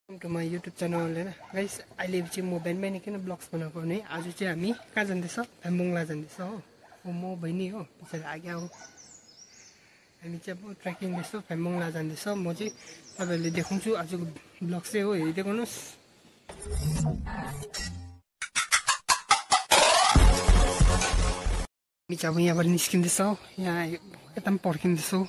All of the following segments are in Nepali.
Welcome to my YouTube channel होइन गाइस। अहिले चाहिँ म बिहान किन ब्लग्स बनाएको भने आज चाहिँ हामी कहाँ जाँदैछ, भ्यामबङला जाँदैछ हो। म बहिनी हो, पछाडि आगे आऊ। हामी चाहिँ अब ट्रेकिङदैछ, भ्यामबङला जाँदैछ। म चाहिँ तपाईँहरूले देखाउँछु आजको ब्लग चाहिँ हो, हेरिदिएको हुनुहोस्। हामी चाहिँ अब यहाँबाट निस्किँदैछौँ, यहाँ यता पनि पर्खिँदैछौँ।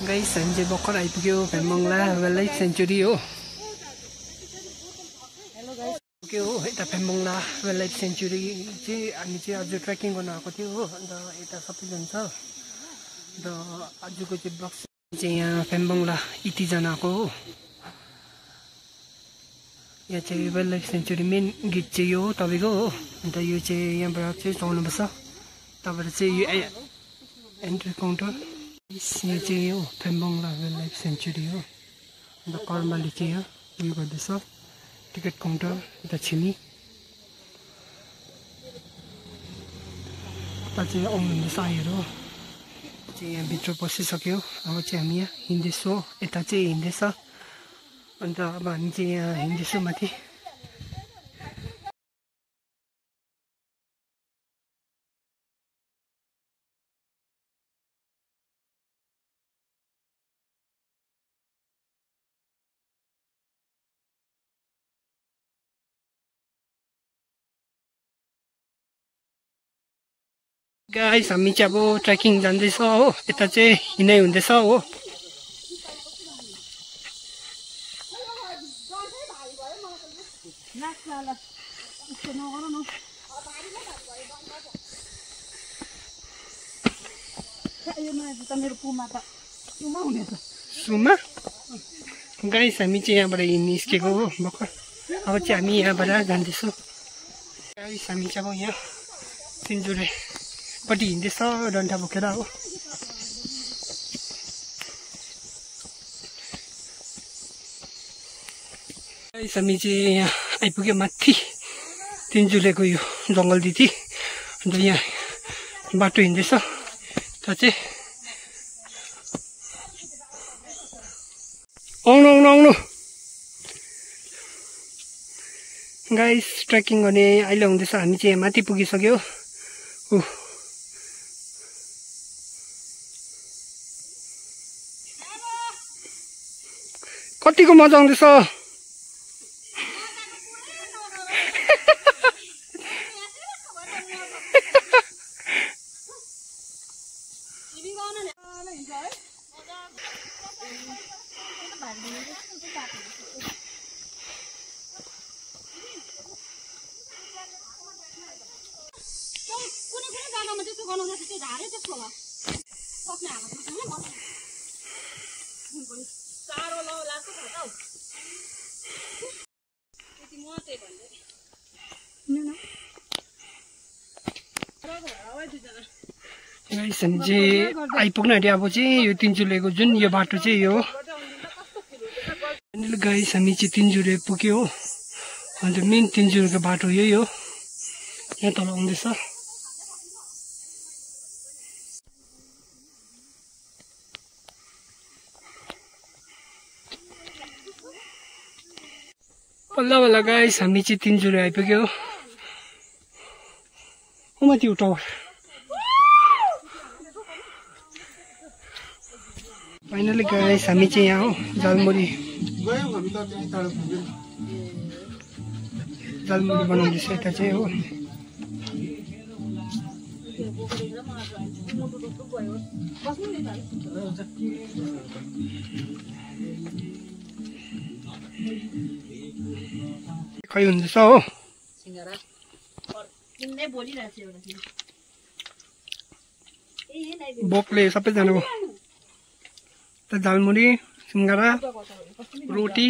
गाइस हामी चाहिँ भर्खर आइपुग्यो भ्यामबङला वाइल्ड लाइफ सेन्चुरी हो। के हो यता भ्यामबङला वाइल्ड लाइफ सेन्चुरी चाहिँ हामी चाहिँ आज ट्रेकिङ गर्न आएको थियो हो। अन्त यता सबैजना छ। अन्त आजको चाहिँ ब्लग चाहिँ यहाँ भ्यामबङला इटी जान आएको हो। यहाँ चाहिँ wildlife sanctuary main gate चाहिँ यो हो तपाईँको हो। अन्त यो चाहिँ यहाँबाट चाहिँ चढ्नुपर्छ, त्यहाँबाट चाहिँ यो एन्ट्री काउन्टर। यहाँ चाहिँ हो भ्यामबङला वाइल्ड लाइफ सेन्चुरी हो। अन्त कर्माली चाहिँ यहाँ उयो गर्दैछ, टिकट काउन्टर यता छिनी। यता चाहिँ आउनुहुँदैछ आइहरू चाहिँ यहाँ भित्र पसिसक्यो। अब चाहिँ हामी यहाँ हिँड्दैछौँ, यता चाहिँ हिँड्दैछ। अन्त अब हामी चाहिँ यहाँ हिँड्दैछौँ माथि। गाइस हामी चाहिँ अब ट्रेकिङ जाँदैछ हो। यता चाहिँ हिँडाइ हुँदैछ हो। सुमा गाइस हामी चाहिँ यहाँबाट निस्केको हो भर्खर। अब चाहिँ हामी यहाँबाट जाँदैछौँ। गाइस हामी चाहिँ अब यहाँ तिनजुरेपट्टि हिँड्दैछ डन्ठा बोकेर हो। गाइस हामी चाहिँ यहाँ आइपुग्यो माथि तिनजुरेको यो जङ्गलदेखि। अन्त यहाँ बाटो हिँड्दैछ त चाहिँ आउनु आउनु आउनु गाइस। ट्रेकिङ गर्ने अहिले हुँदैछ। हामी चाहिँ यहाँ माथि पुगिसक्यो। कतिको मजा आउँदैछ। गाइस हामी चाहिँ आइपुग्न आँट्यो। अब चाहिँ यो तिनजुरेको जुन यो बाटो चाहिँ यो हो। गाइस हामी चाहिँ तिनजुरे पुग्यो हो। अन्त मेन तिनजुरेको बाटो यही हो, यहाँ तल आउँदैछ। बल्ल बल्ल गाइस हामी चाहिँ तिनजुरे आइपुग्यो हो। माथि टावर फाइनली गाइस हामी चाहिँ यहाँ हो झालमुरी बनाउँदैछ यता चाहिँ हो। खै हुँदैछ हो। बोकले सबैजनाको झालमुरी सिंगारा रोटी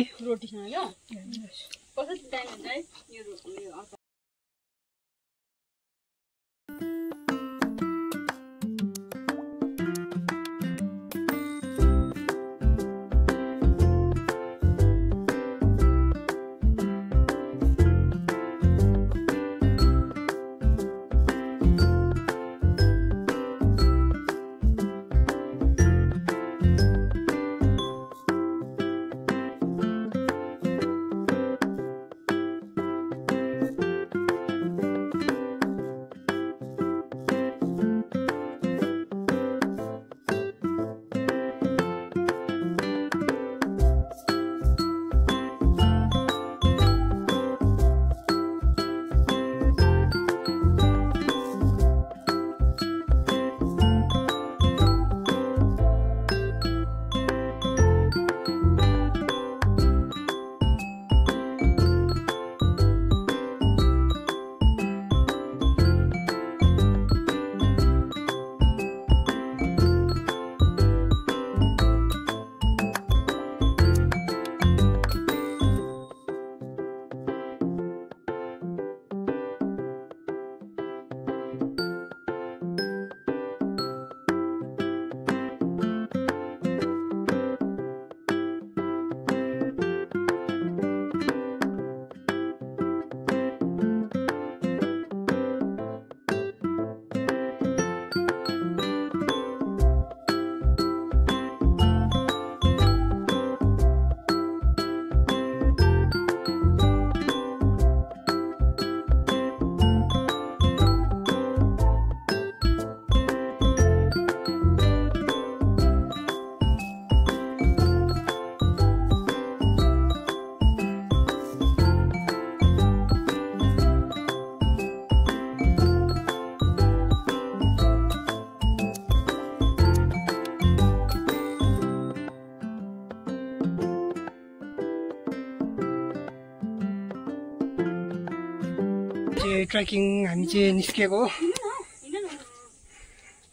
ट्रेकिङ हामी चाहिँ निस्केको हो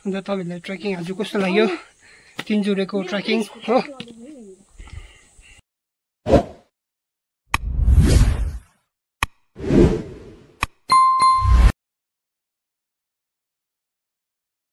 अन्त तपाईहरुलाई ट्रेकिङ आज कस्तो लाग्यो तिनजुरेको ट्रेकिङ हो